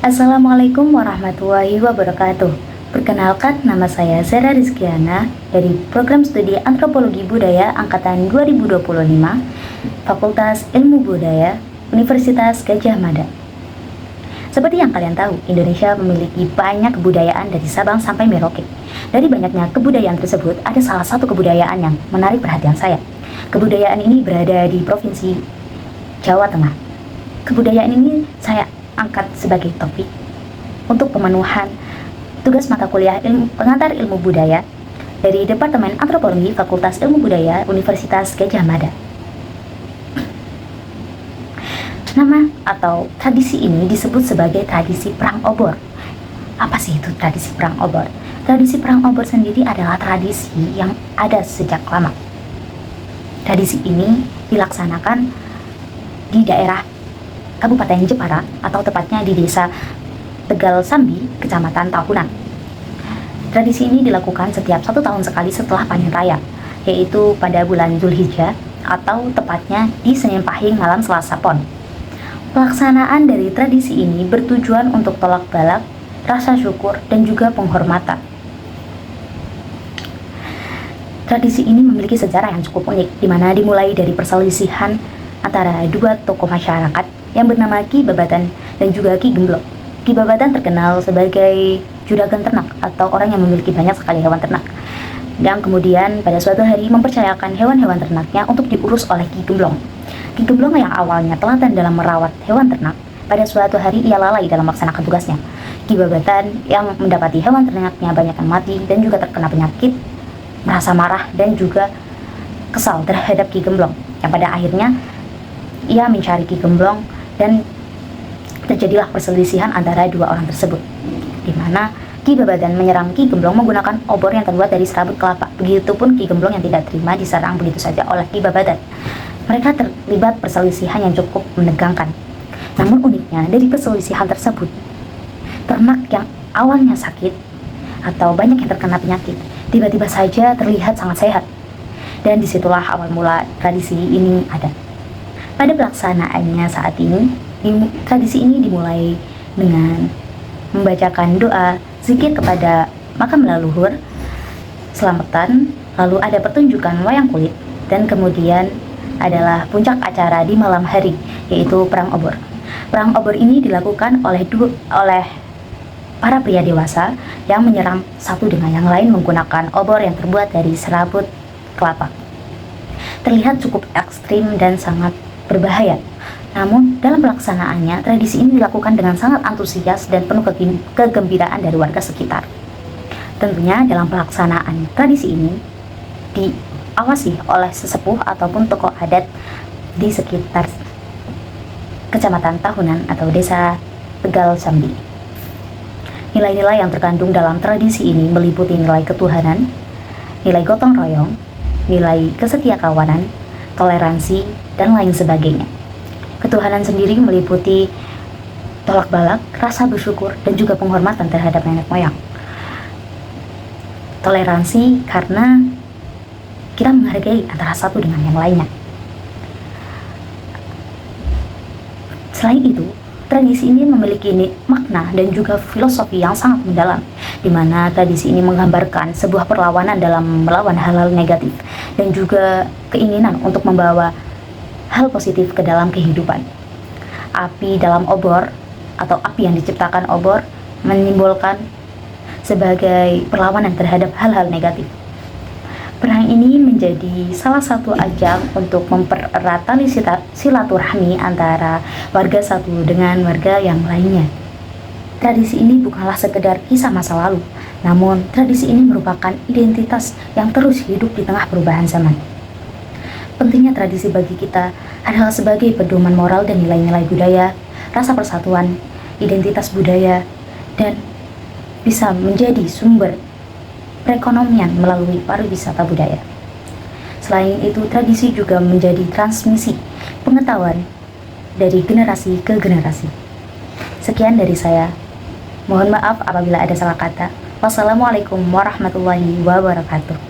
Assalamualaikum warahmatullahi wabarakatuh. Perkenalkan, nama saya Zara Rizkiana dari Program Studi Antropologi Budaya Angkatan 2025, Fakultas Ilmu Budaya, Universitas Gadjah Mada. Seperti yang kalian tahu, Indonesia memiliki banyak kebudayaan dari Sabang sampai Merauke. Dari banyaknya kebudayaan tersebut, ada salah satu kebudayaan yang menarik perhatian saya. Kebudayaan ini berada di Provinsi Jawa Tengah. Kebudayaan ini saya angkat sebagai topik untuk pemenuhan tugas mata kuliah pengantar ilmu budaya dari Departemen Antropologi Fakultas Ilmu Budaya Universitas Gadjah Mada. Nama atau tradisi ini disebut sebagai tradisi perang obor. Apa sih itu tradisi perang obor? Tradisi perang obor sendiri adalah tradisi yang ada sejak lama. Tradisi ini dilaksanakan di daerah Kabupaten Jepara atau tepatnya di desa Tegal Sambi, Kecamatan Tahunan. Tradisi ini dilakukan setiap 1 tahun sekali setelah panen raya, yaitu pada bulan Zulhijjah atau tepatnya di Senin Pahing malam Selasa Pon. Pelaksanaan dari tradisi ini bertujuan untuk tolak balak, rasa syukur, dan juga penghormatan. Tradisi ini memiliki sejarah yang cukup unik, di mana dimulai dari perselisihan antara dua tokoh masyarakat yang bernama Ki Babatan dan juga Ki Gemblong. Ki Babatan terkenal sebagai juragan ternak atau orang yang memiliki banyak sekali hewan ternak, dan kemudian pada suatu hari mempercayakan hewan-hewan ternaknya untuk diurus oleh Ki Gemblong. Ki Gemblong yang awalnya telaten dalam merawat hewan ternak, pada suatu hari ia lalai dalam melaksanakan tugasnya. Ki Babatan yang mendapati hewan ternaknya banyak yang mati dan juga terkena penyakit, merasa marah dan juga kesal terhadap Ki Gemblong, yang pada akhirnya ia mencari Ki Gemblong dan terjadilah perselisihan antara dua orang tersebut, di mana Ki Babatan menyerang Ki Gemblong menggunakan obor yang terbuat dari serabut kelapa. Begitupun Ki Gemblong yang tidak terima diserang begitu saja oleh Ki Babatan. Mereka terlibat perselisihan yang cukup menegangkan. Namun uniknya, dari perselisihan tersebut, ternak yang awalnya sakit atau banyak yang terkena penyakit, tiba-tiba saja terlihat sangat sehat. Dan disitulah awal mula tradisi ini ada. Pada pelaksanaannya saat ini, tradisi ini dimulai dengan membacakan doa, zikir kepada makam leluhur, selamatan, lalu ada pertunjukan wayang kulit, dan kemudian adalah puncak acara di malam hari, yaitu perang obor. Perang obor ini dilakukan oleh para pria dewasa yang menyerang satu dengan yang lain menggunakan obor yang terbuat dari serabut kelapa. Terlihat cukup ekstrim dan sangat berbahaya. Namun, dalam pelaksanaannya, tradisi ini dilakukan dengan sangat antusias dan penuh kegembiraan dari warga sekitar. Tentunya dalam pelaksanaan tradisi ini diawasi oleh sesepuh ataupun tokoh adat di sekitar Kecamatan Tahunan atau Desa Tegal Sambi. Nilai-nilai yang terkandung dalam tradisi ini meliputi nilai ketuhanan, nilai gotong royong, nilai kesetiakawanan, toleransi, dan lain sebagainya. Ketuhanan sendiri meliputi tolak balak, rasa bersyukur, dan juga penghormatan terhadap nenek moyang. Toleransi karena kita menghargai antara satu dengan yang lainnya. Selain itu, tradisi ini memiliki makna dan juga filosofi yang sangat mendalam, di mana tradisi ini menggambarkan sebuah perlawanan dalam melawan hal-hal negatif dan juga keinginan untuk membawa hal positif ke dalam kehidupan. Api dalam obor atau api yang diciptakan obor menyimbolkan sebagai perlawanan terhadap hal-hal negatif. Perang ini menjadi salah satu ajang untuk mempererat tali silaturahmi antara warga satu dengan warga yang lainnya. Tradisi ini bukanlah sekedar kisah masa lalu, namun tradisi ini merupakan identitas yang terus hidup di tengah perubahan zaman. Pentingnya tradisi bagi kita adalah sebagai pedoman moral dan nilai-nilai budaya, rasa persatuan, identitas budaya, dan bisa menjadi sumber perekonomian melalui pariwisata budaya. Selain itu, tradisi juga menjadi transmisi pengetahuan dari generasi ke generasi. Sekian dari saya. Mohon maaf apabila ada salah kata. Wassalamualaikum warahmatullahi wabarakatuh.